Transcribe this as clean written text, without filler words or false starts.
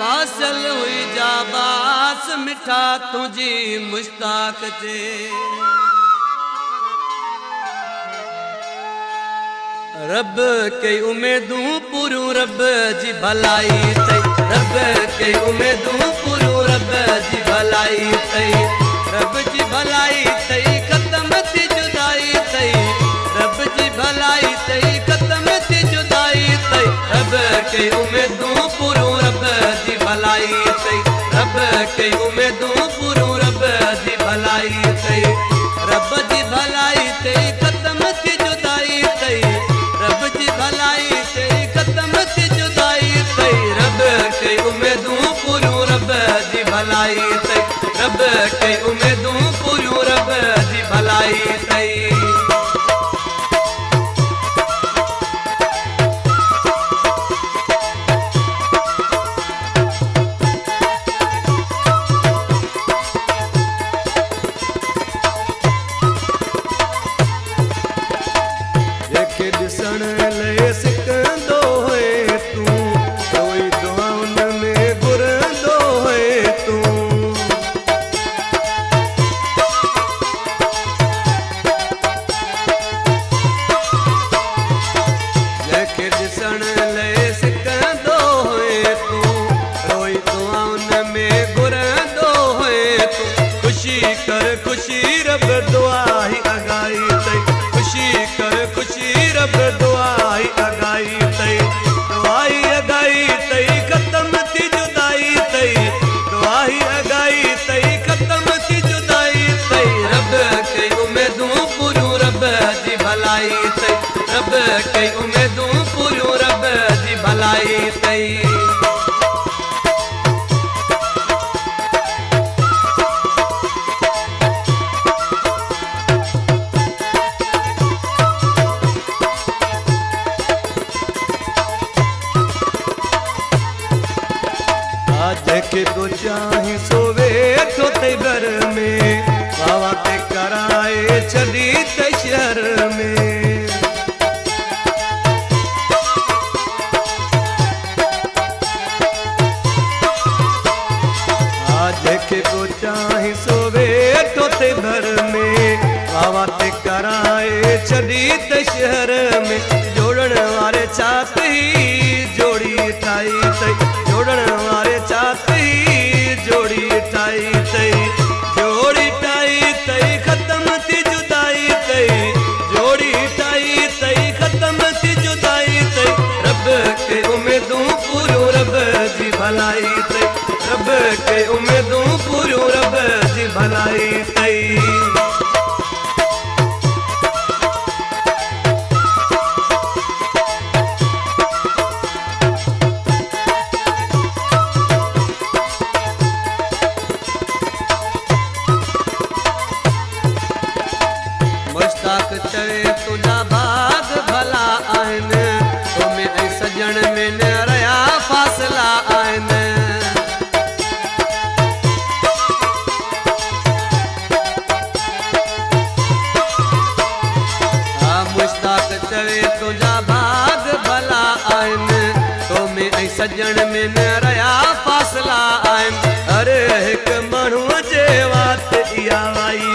basal हुई जा बास मिठा तुझी मुश्ताक जे रब के उम्मीदूं पूरू रब जी भलाई तई रब के उम्मीदूं पूरू रब जी भलाई तई रब जी भलाई तई खत्म थी जुदाई तई रब जी भलाई तई खत्म थी जुदाई तई रब के उम्मीदूं पूरू रब जी भलाई तई रब के उम्मीदूं पूरू रब जी भलाई तई रब जी भलाई तई खत्म थी जुदाई तई रब जी भलाई तई खत्म थी जुदाई तई रब के उम्मीदूं पूरू रब जी भलाई तई रब के उम्मीदूं पूरू रब जी भलाई तई ॾिसण लाइ सिकंदो है तूं कोई दुआउनि में घुरंदो है तूं जंहिंखे ॾिसण लाइ सिकंदो है तूं कोई दुआउनि में घुरंदो है तूं खुशी कर खुशी रब दुआ ही अगाई तई खुशी कर खुशी रब दुआ ही अगाई तई दुआई अगाई तई खत्म थी जुदाई तई दुआई अगाई तई खत्म थी जुदाई तई रब के उम्मीदूं पूरू रब जी भलाई तई रब के उम्मीदूं पूरू रब जी भलाई तई जंहिंखे तो चाही सो वेठो तई घर में बाबा ते कराए छॾी तई शहर में जंहिंखे तो चाही सो वेठो तई घर में बाबा ते कराए छॾी तई शहर में जोड़ण वारे छात ही जोड़ी ठाही तई जोड़ण वारे छात ही जोड़ी ठाही तई जोड़ी ठाही तई खत्म थी जुदाई तई जोड़ी ठाही तई खत्म थी जुदाई तई रब के उम्मीदूं पूरू रब जी भलाई तई रब के उम्मीदूं पूरू रब जी भलाई तई मुश्ताक चवे तुझा भाग भला आहिनि तुम ऐं सजण में न रहिया फासला आहिनि हा मुश्ताक चवे तुझा भाग भला आहिनि तुम ऐं सजण में न रहिया फासला आहिनि अरे हिकु माण्हूअ जे वात इहा आई